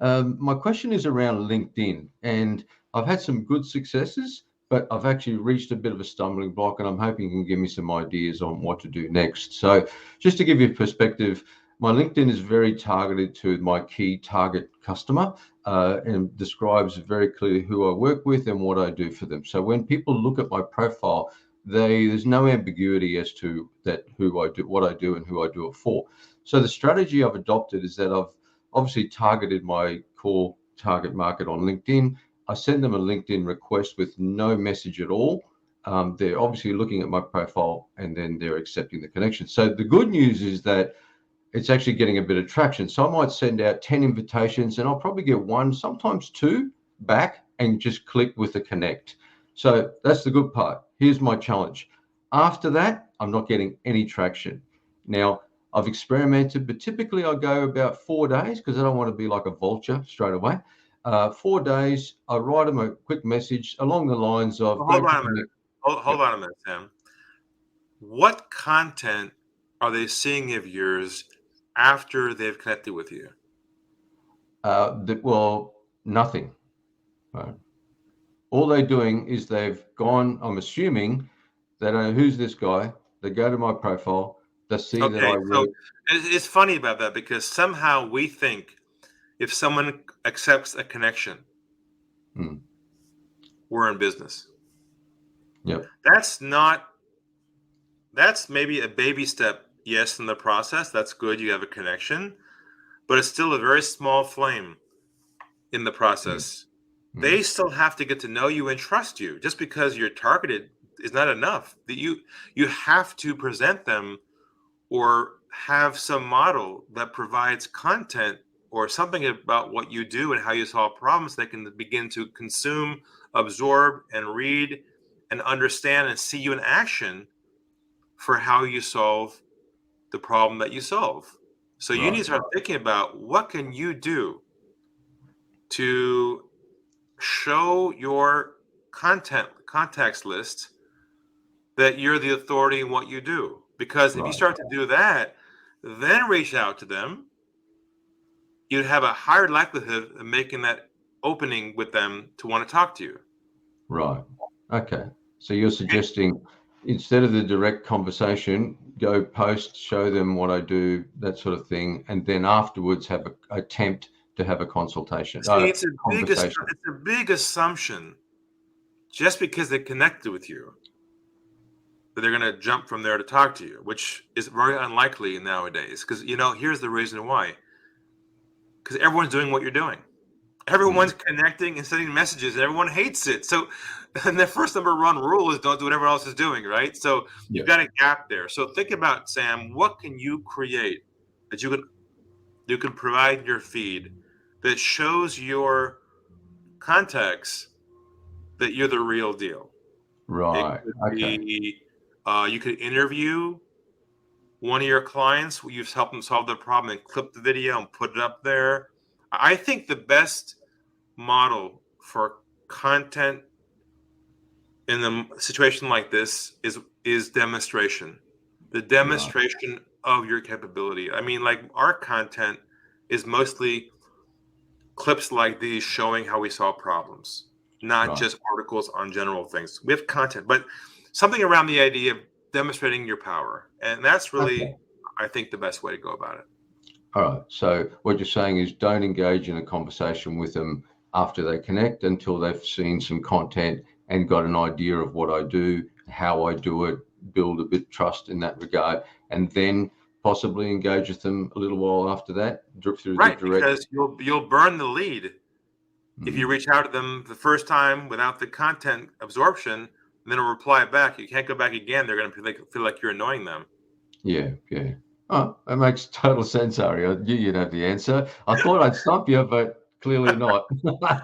My question is around LinkedIn, and I've had some good successes, but I've actually reached a bit of a stumbling block, and I'm hoping you can give me some ideas on what to do next. So just to give you a perspective, my LinkedIn is very targeted to my key target customer, and describes very clearly who I work with and what I do for them. So when people look at my profile, there's no ambiguity as to that who I do, what I do, and who I do it for. So the strategy I've adopted is that I've obviously targeted my core target market on LinkedIn. I send them a LinkedIn request with no message at all. They're obviously looking at my profile and then they're accepting the connection. So the good news is that it's actually getting a bit of traction. So I might send out 10 invitations and I'll probably get one, sometimes two back, and just click with the connect. So that's the good part. Here's my challenge. After that, I'm not getting any traction. Now, I've experimented, but typically I go about 4 days because I don't want to be like a vulture straight away. 4 days, I write them a quick message along the lines of... Well, hold on a minute. Hold on a minute, Sam. What content are they seeing of yours after they've connected with you? Well, nothing. Right. All they're doing is they've gone, I'm assuming, they don't know who's this guy. They go to my profile. They see that I work. So it's funny about that because somehow we think if someone accepts a connection, we're in business. Yep. That's maybe a baby step, yes, in the process. That's good. You have a connection, but it's still a very small flame in the process. They still have to get to know you and trust you. Just because you're targeted is not enough. That you have to present them or have some model that provides content or something about what you do and how you solve problems they can begin to consume, absorb, and read and understand and see you in action for how you solve the problem that you solve. So you need to start thinking about what can you do to show your contacts list that you're the authority in what you do. Because if you start to do that, then reach out to them, you'd have a higher likelihood of making that opening with them to want to talk to you. Right. Okay. So you're suggesting instead of the direct conversation, go post, show them what I do, that sort of thing, and then afterwards have an attempt to have a consultation. See, it's a big assumption just because they connected with you that they're going to jump from there to talk to you, which is very unlikely nowadays. Because, here's the reason why. Because everyone's doing what you're doing. Everyone's connecting and sending messages, and everyone hates it. So and the first number one rule is don't do what everyone else is doing, right? So you've got a gap there. So think about, Sam, what can you create that you can provide in your feed that shows your contacts that you're the real deal? Right. You could interview one of your clients. You've helped them solve their problem and clip the video and put it up there. I think the best model for content in a situation like this is demonstration. The demonstration of your capability. I mean, like our content is mostly clips like these showing how we solve problems, not just articles on general things. We have content, but something around the idea of demonstrating your power. And that's really, I think, the best way to go about it. All right. So what you're saying is don't engage in a conversation with them after they connect until they've seen some content and got an idea of what I do, how I do it, build a bit of trust in that regard, and then possibly engage with them a little while after that through the direct. Because you'll burn the lead if you reach out to them the first time without the content absorption, and then a reply back. You can't go back again. They're going to feel like you're annoying them. Yeah. Oh, that makes total sense, Ari. I knew you'd have the answer. I thought I'd stump you, but clearly not.